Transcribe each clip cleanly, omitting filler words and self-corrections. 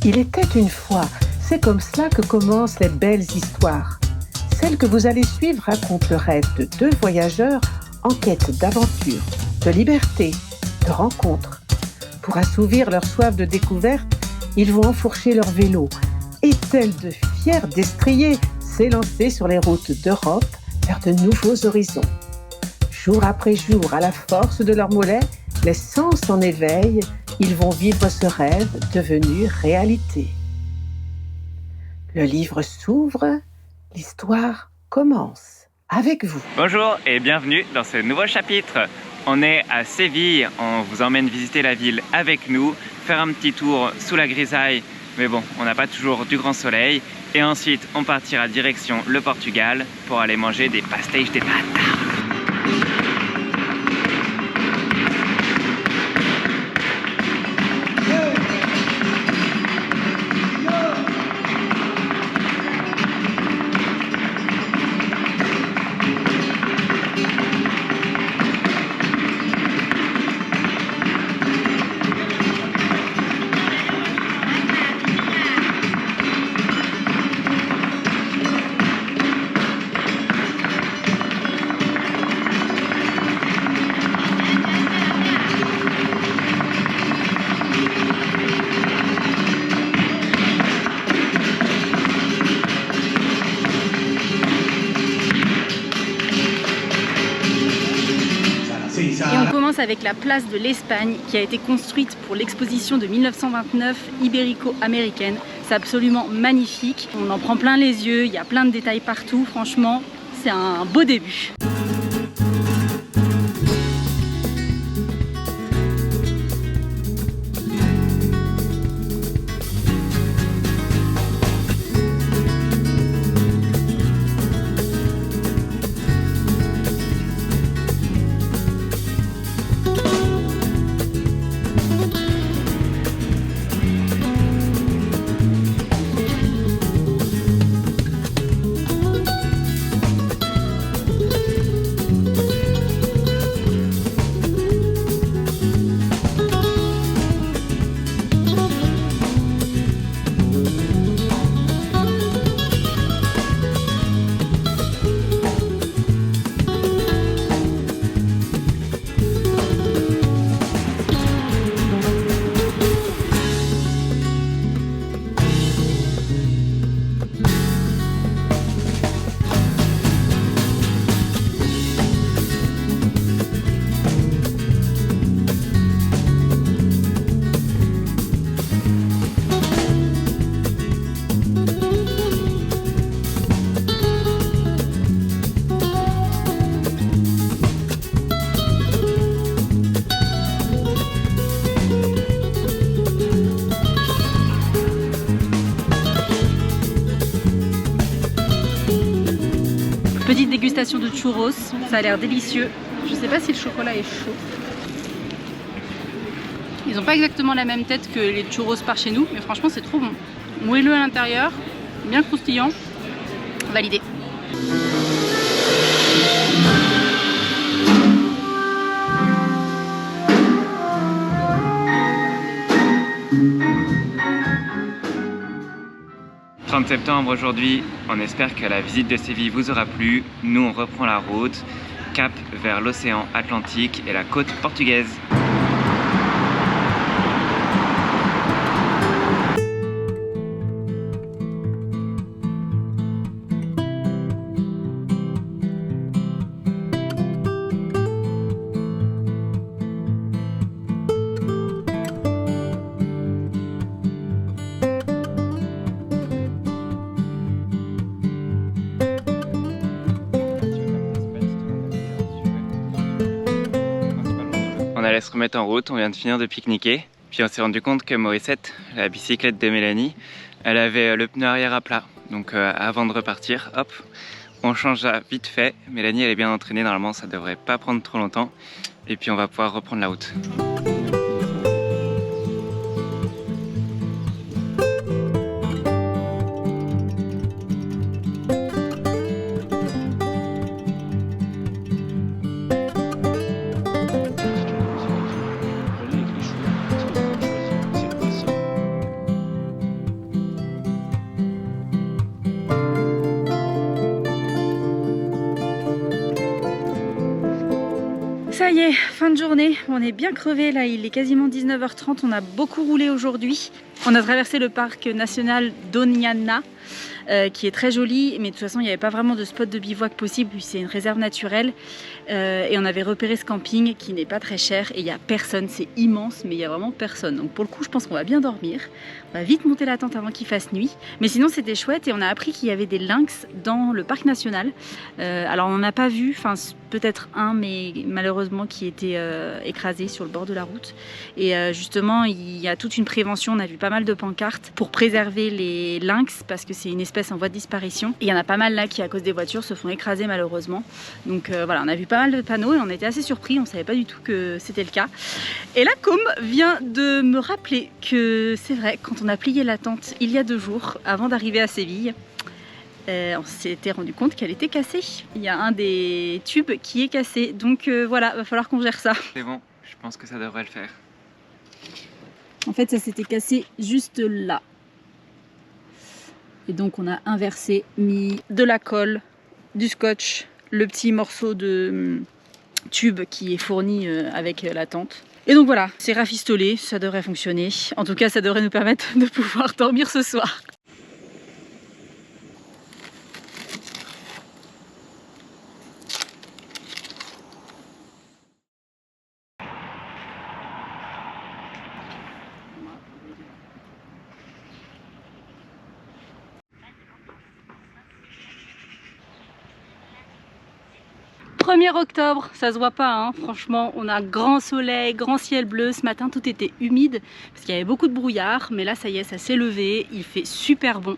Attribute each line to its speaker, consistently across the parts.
Speaker 1: Il était une fois, c'est comme cela que commencent les belles histoires. Celle que vous allez suivre raconte le rêve de deux voyageurs en quête d'aventure, de liberté, de rencontres. Pour assouvir leur soif de découverte, ils vont enfourcher leur vélo et, tels de fiers destriers, s'élancer sur les routes d'Europe vers de nouveaux horizons. Jour après jour, à la force de leurs mollets, les sens en éveil, ils vont vivre ce rêve devenu réalité. Le livre s'ouvre, l'histoire commence avec vous.
Speaker 2: Bonjour et bienvenue dans ce nouveau chapitre. On est à Séville, on vous emmène visiter la ville avec nous, faire un petit tour sous la grisaille, mais bon, on n'a pas toujours du grand soleil. Et ensuite, on partira direction le Portugal pour aller manger des pastéis de nata.
Speaker 3: Et on commence avec la place de l'Espagne qui a été construite pour l'exposition de 1929 ibérico-américaine. C'est absolument magnifique, on en prend plein les yeux, il y a plein de détails partout, franchement c'est un beau début. Petite dégustation de churros, ça a l'air délicieux. Je sais pas si le chocolat est chaud. Ils n'ont pas exactement la même tête que les churros par chez nous, mais franchement c'est trop bon. Moelleux à l'intérieur, bien croustillant, validé.
Speaker 2: « 30 septembre aujourd'hui, on espère que la visite de Séville vous aura plu. Nous on reprend la route, cap vers l'océan Atlantique et la côte portugaise. On allait se remettre en route, on vient de finir de pique-niquer. Puis on s'est rendu compte que Morissette, la bicyclette de Mélanie, elle avait le pneu arrière à plat. Donc avant de repartir, hop, on change ça vite fait. Mélanie elle est bien entraînée, normalement ça devrait pas prendre trop longtemps. Et puis on va pouvoir reprendre la route.
Speaker 3: fin de journée, on est bien crevé là, il est quasiment 19h30, on a beaucoup roulé aujourd'hui. On a traversé le parc national Doñana, qui est très joli, mais de toute façon il n'y avait pas vraiment de spot de bivouac possible, puis c'est une réserve naturelle. Et on avait repéré ce camping qui n'est pas très cher et il n'y a personne, c'est immense mais il n'y a vraiment personne. Donc pour le coup je pense qu'on va bien dormir. On va vite monter la tente avant qu'il fasse nuit. Mais sinon c'était chouette et on a appris qu'il y avait des lynx dans le parc national. Alors on n'en a pas vu, enfin peut-être un mais malheureusement qui était écrasé sur le bord de la route. Et justement il y a toute une prévention, on a vu pas mal de pancartes pour préserver les lynx parce que c'est une espèce en voie de disparition. Et il y en a pas mal là qui à cause des voitures se font écraser malheureusement. Donc voilà, on a vu pas mal de panneaux et on était assez surpris, on savait pas du tout que c'était le cas. Et la com vient de me rappeler que c'est vrai, quand on a plié la tente il y a 2 jours avant d'arriver à Séville, on s'était rendu compte qu'elle était cassée. Il y a un des tubes qui est cassé, donc voilà, va falloir qu'on gère ça.
Speaker 2: C'est bon, je pense que ça devrait le faire.
Speaker 3: En fait ça s'était cassé juste là. Et donc on a inversé, mis de la colle, du scotch, le petit morceau de tube qui est fourni avec la tente. Et donc voilà, c'est rafistolé, ça devrait fonctionner. En tout cas, ça devrait nous permettre de pouvoir dormir ce soir. « 1er octobre, ça se voit pas, hein. Franchement, on a grand soleil, grand ciel bleu. Ce matin, tout était humide parce qu'il y avait beaucoup de brouillard. Mais là, ça y est, ça s'est levé. Il fait super bon.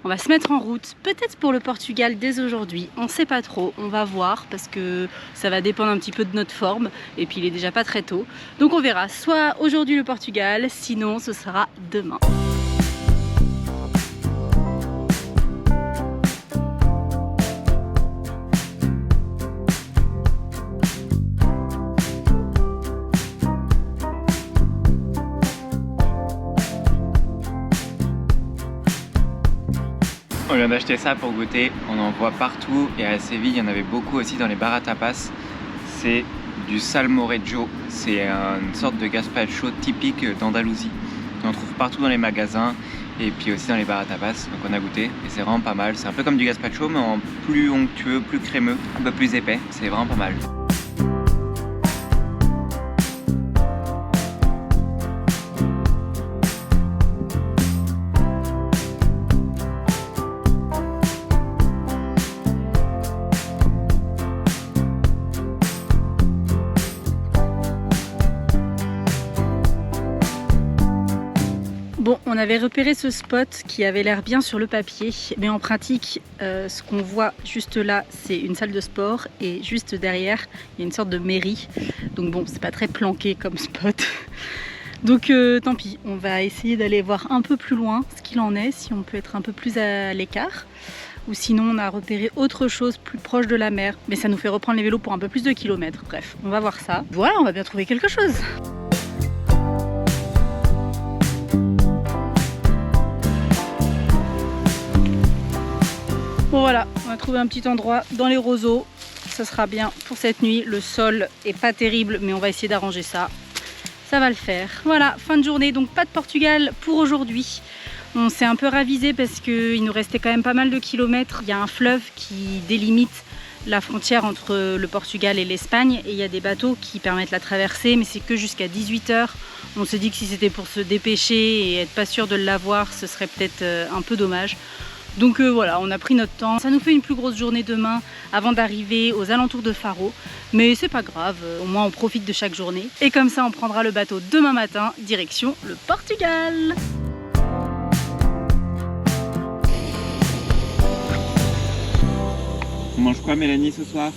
Speaker 3: On va se mettre en route, peut-être pour le Portugal dès aujourd'hui. On sait pas trop, on va voir parce que ça va dépendre un petit peu de notre forme. Et puis, il est déjà pas très tôt. Donc, on verra soit aujourd'hui le Portugal, sinon ce sera demain.
Speaker 2: On vient d'acheter ça pour goûter, on en voit partout et à Séville il y en avait beaucoup aussi dans les bars à tapas. C'est du salmorejo, c'est une sorte de gazpacho typique d'Andalousie. On en trouve partout dans les magasins et puis aussi dans les bars à tapas, donc on a goûté et c'est vraiment pas mal. C'est un peu comme du gazpacho mais en plus onctueux, plus crémeux, un peu plus épais, c'est vraiment pas mal.
Speaker 3: Bon, on avait repéré ce spot qui avait l'air bien sur le papier, mais en pratique, ce qu'on voit juste là, c'est une salle de sport et juste derrière, il y a une sorte de mairie. Donc bon, c'est pas très planqué comme spot. Donc tant pis, on va essayer d'aller voir un peu plus loin ce qu'il en est, si on peut être un peu plus à l'écart. Ou sinon, on a repéré autre chose plus proche de la mer, mais ça nous fait reprendre les vélos pour un peu plus de kilomètres. Bref, on va voir ça. Voilà, on va bien trouver quelque chose. Bon voilà, on a trouvé un petit endroit dans les roseaux, ça sera bien pour cette nuit. Le sol est pas terrible mais on va essayer d'arranger ça, ça va le faire. Voilà, fin de journée, donc pas de Portugal pour aujourd'hui. On s'est un peu ravisé parce qu'il nous restait quand même pas mal de kilomètres. Il y a un fleuve qui délimite la frontière entre le Portugal et l'Espagne et il y a des bateaux qui permettent la traversée mais c'est que jusqu'à 18 h. On s'est dit que si c'était pour se dépêcher et être pas sûr de l'avoir, ce serait peut-être un peu dommage. Donc voilà, on a pris notre temps. Ça nous fait une plus grosse journée demain avant d'arriver aux alentours de Faro. Mais c'est pas grave, au moins on profite de chaque journée. Et comme ça, on prendra le bateau demain matin, direction le Portugal.
Speaker 2: On mange quoi Mélanie ce soir?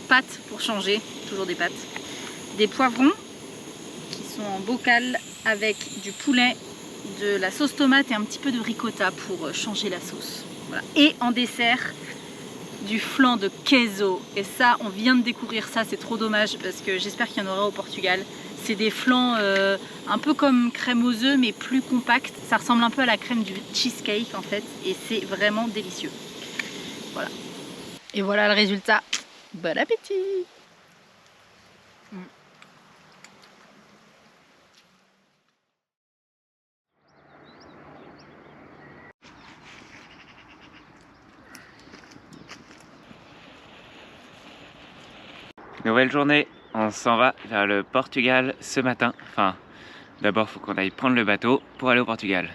Speaker 3: Pâtes pour changer, toujours des pâtes. Des poivrons qui sont en bocal avec du poulet, de la sauce tomate et un petit peu de ricotta pour changer la sauce. Voilà. Et en dessert, du flan de queso. Et ça, on vient de découvrir ça, c'est trop dommage parce que j'espère qu'il y en aura au Portugal. C'est des flans un peu comme crème aux œufs mais plus compacts. Ça ressemble un peu à la crème du cheesecake en fait et c'est vraiment délicieux. Voilà. Et voilà le résultat. Bon appétit!
Speaker 2: Nouvelle journée, on s'en va vers le Portugal ce matin. Enfin, d'abord il faut qu'on aille prendre le bateau pour aller au Portugal.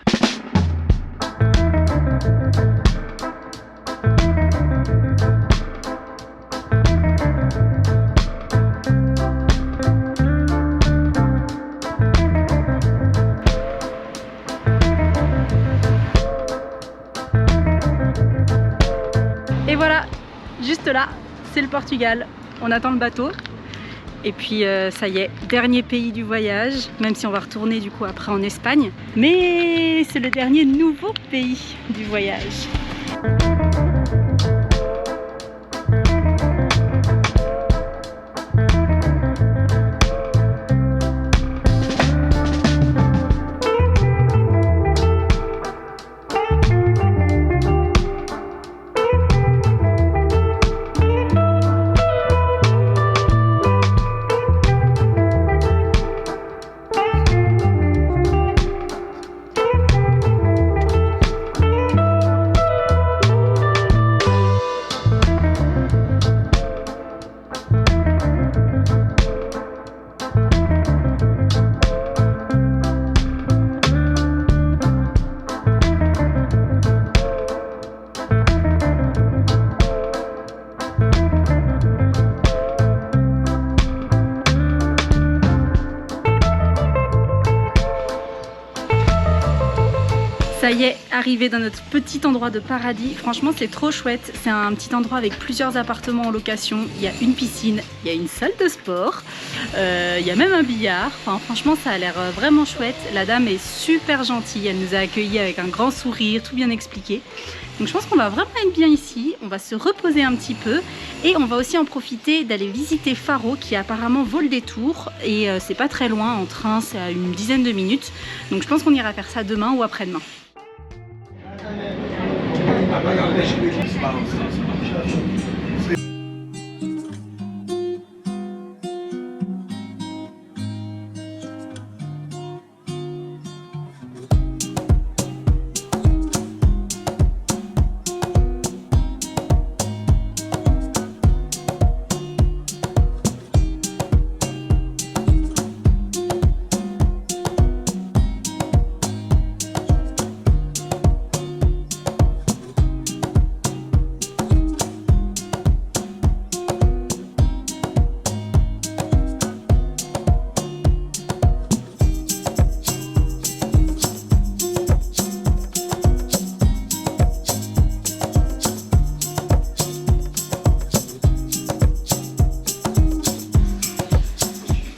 Speaker 3: Et voilà, juste là, c'est le Portugal. On attend le bateau. Et puis ça y est, dernier pays du voyage, même si on va retourner du coup après en Espagne. Mais c'est le dernier nouveau pays du voyage. Ça y est, arrivé dans notre petit endroit de paradis. Franchement, c'est trop chouette. C'est un petit endroit avec plusieurs appartements en location. Il y a une piscine, il y a une salle de sport, il y a même un billard. Enfin, franchement, ça a l'air vraiment chouette. La dame est super gentille. Elle nous a accueillis avec un grand sourire, tout bien expliqué. Donc je pense qu'on va vraiment être bien ici. On va se reposer un petit peu et on va aussi en profiter d'aller visiter Faro qui apparemment vaut le détour. Et c'est pas très loin en train, c'est à une dizaine de minutes. Donc je pense qu'on ira faire ça demain ou après-demain.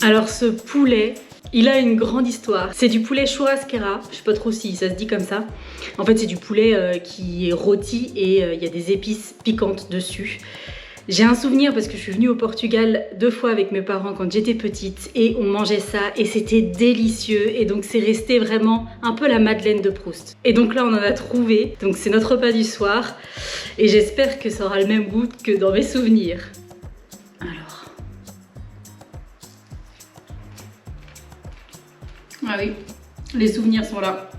Speaker 3: Alors ce poulet, il a une grande histoire. C'est du poulet churrasquera, je sais pas trop si ça se dit comme ça. En fait c'est du poulet qui est rôti et il y a des épices piquantes dessus. J'ai un souvenir parce que je suis venue au Portugal 2 fois avec mes parents quand j'étais petite et on mangeait ça et c'était délicieux et donc c'est resté vraiment un peu la Madeleine de Proust. Et donc là on en a trouvé, donc c'est notre repas du soir et j'espère que ça aura le même goût que dans mes souvenirs. Alors... Ah oui, les souvenirs sont là.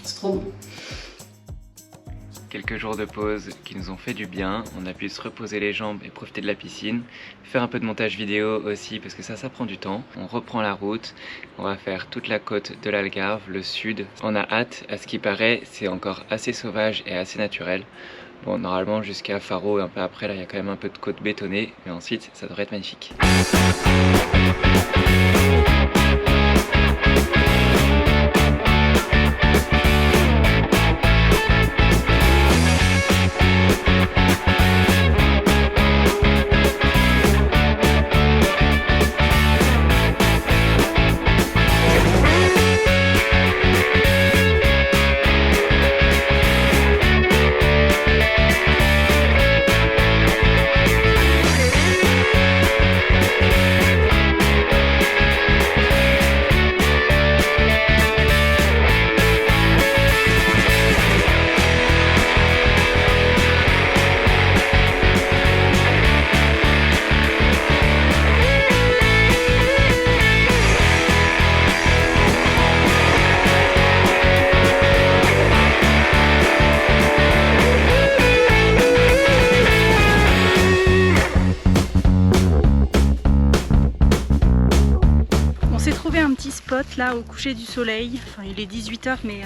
Speaker 3: C'est trop bon.
Speaker 2: Quelques jours de pause qui nous ont fait du bien. On a pu se reposer les jambes et profiter de la piscine. Faire un peu de montage vidéo aussi parce que ça prend du temps. On reprend la route. On va faire toute la côte de l'Algarve, le sud. On a hâte. À ce qui paraît, c'est encore assez sauvage et assez naturel. Bon, normalement jusqu'à Faro et un peu après, là il y a quand même un peu de côte bétonnée. Mais ensuite, ça devrait être magnifique.
Speaker 3: un petit spot là au coucher du soleil. Enfin, il est 18 h mais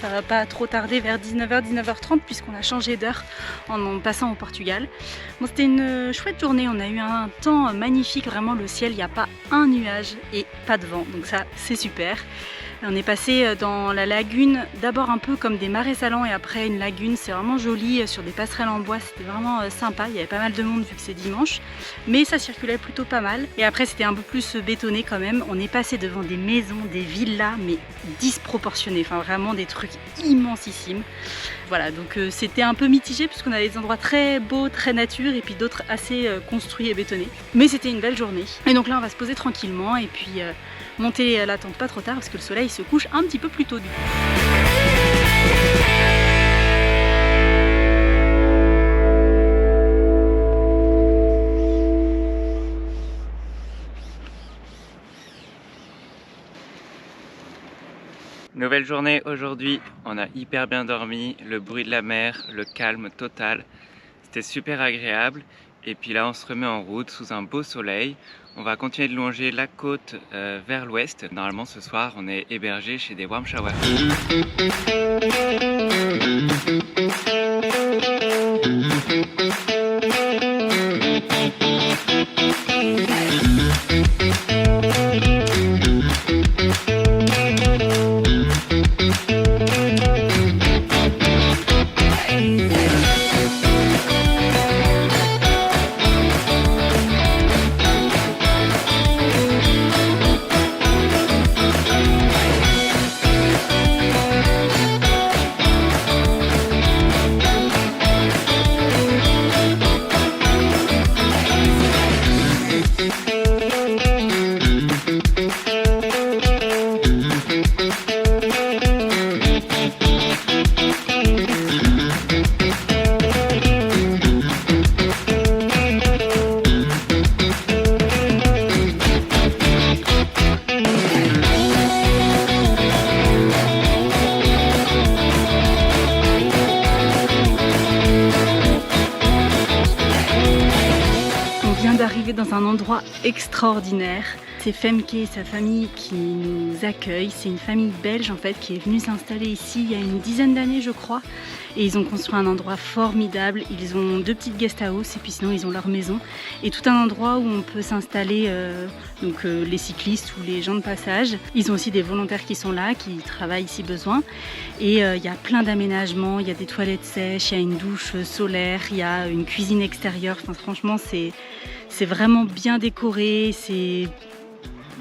Speaker 3: ça va pas trop tarder, vers 19 h, 19 h 30 puisqu'on a changé d'heure en passant au Portugal. Bon, c'était une chouette journée, on a eu un temps magnifique, vraiment le ciel, il n'y a pas un nuage et pas de vent, donc ça c'est super. On est passé dans la lagune, d'abord un peu comme des marais salants et après une lagune, c'est vraiment joli, sur des passerelles en bois, c'était vraiment sympa, il y avait pas mal de monde vu que c'est dimanche, mais ça circulait plutôt pas mal. Et après c'était un peu plus bétonné quand même, on est passé devant des maisons, des villas, mais disproportionnées, enfin vraiment des trucs immensissimes. Voilà, donc c'était un peu mitigé puisqu'on avait des endroits très beaux, très nature et puis d'autres assez construits et bétonnés. Mais c'était une belle journée. Et donc là on va se poser tranquillement et puis monter la tente pas trop tard parce que le soleil se couche un petit peu plus tôt du coup.
Speaker 2: Nouvelle journée aujourd'hui, on a hyper bien dormi, le bruit de la mer, le calme total, c'était super agréable. Et puis là on se remet en route sous un beau soleil, on va continuer de longer la côte vers l'ouest. Normalement ce soir on est hébergé chez des warm showers.
Speaker 3: Dans un endroit extraordinaire. C'est Femke et sa famille qui nous accueillent. C'est une famille belge en fait qui est venue s'installer ici il y a une dizaine d'années je crois. Et ils ont construit un endroit formidable. Ils ont 2 petites guest house et puis sinon ils ont leur maison. Et tout un endroit où on peut s'installer, les cyclistes ou les gens de passage. Ils ont aussi des volontaires qui sont là, qui travaillent si besoin. Et il y a plein d'aménagements, il y a des toilettes sèches, il y a une douche solaire, il y a une cuisine extérieure. Enfin franchement c'est vraiment bien décoré, c'est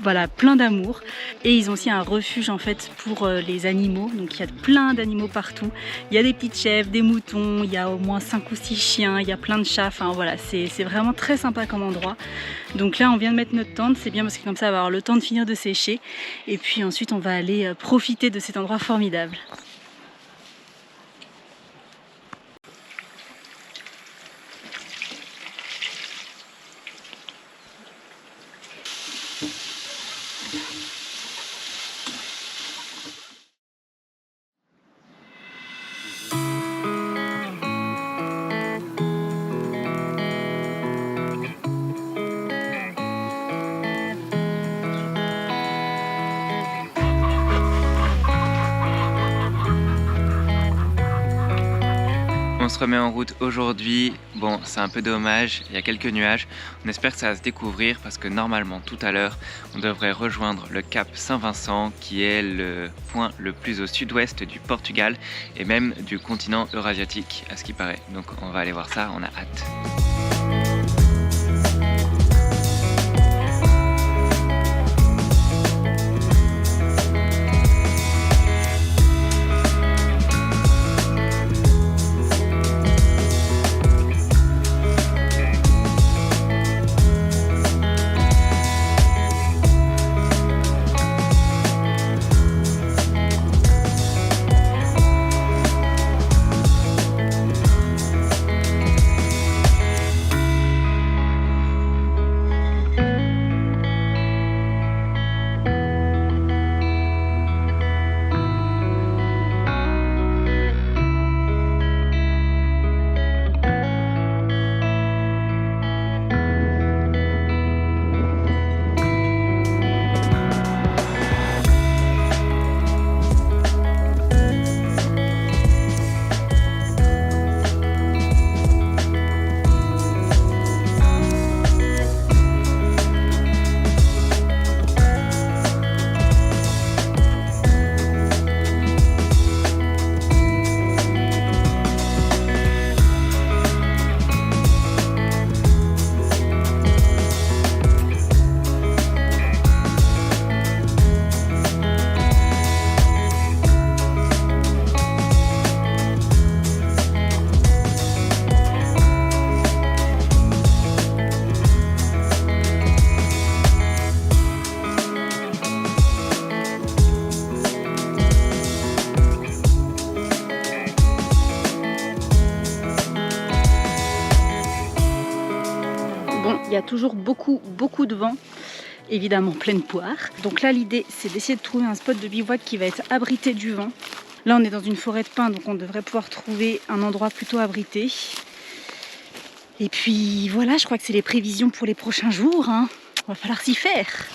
Speaker 3: voilà, plein d'amour. Et ils ont aussi un refuge en fait pour les animaux, donc il y a plein d'animaux partout. Il y a des petites chèvres, des moutons, il y a au moins 5 ou 6 chiens, il y a plein de chats, enfin voilà, c'est vraiment très sympa comme endroit. Donc là on vient de mettre notre tente, c'est bien parce que comme ça on va avoir le temps de finir de sécher et puis ensuite on va aller profiter de cet endroit formidable.
Speaker 2: On se remet en route aujourd'hui. Bon, c'est un peu dommage, il y a quelques nuages. On espère que ça va se découvrir parce que normalement tout à l'heure on devrait rejoindre le cap Saint-Vincent qui est le point le plus au sud-ouest du Portugal et même du continent eurasiatique à ce qui paraît. Donc on va aller voir ça, on a hâte.
Speaker 3: a toujours beaucoup de vent. Évidemment pleine poire. Donc là l'idée c'est d'essayer de trouver un spot de bivouac qui va être abrité du vent. Là on est dans une forêt de pins donc on devrait pouvoir trouver un endroit plutôt abrité. Et puis voilà, je crois que c'est les prévisions pour les prochains jours, hein. Va falloir s'y faire.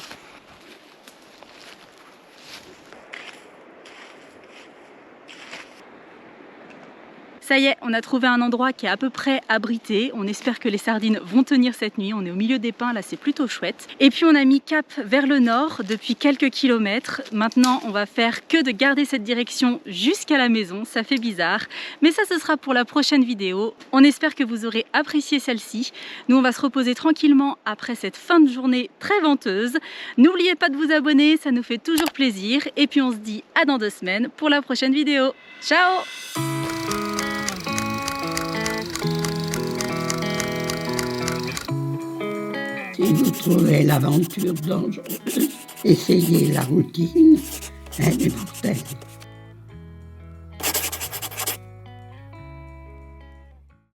Speaker 3: Ça y est, on a trouvé un endroit qui est à peu près abrité. On espère que les sardines vont tenir cette nuit. On est au milieu des pins, là c'est plutôt chouette. Et puis on a mis cap vers le nord depuis quelques kilomètres. Maintenant, on va faire que de garder cette direction jusqu'à la maison. Ça fait bizarre, mais ça ce sera pour la prochaine vidéo. On espère que vous aurez apprécié celle-ci. Nous, on va se reposer tranquillement après cette fin de journée très venteuse. N'oubliez pas de vous abonner, ça nous fait toujours plaisir. Et puis on se dit à dans 2 semaines pour la prochaine vidéo. Ciao!
Speaker 4: Si vous trouvez l'aventure dangereuse, essayez la routine, elle est mortelle.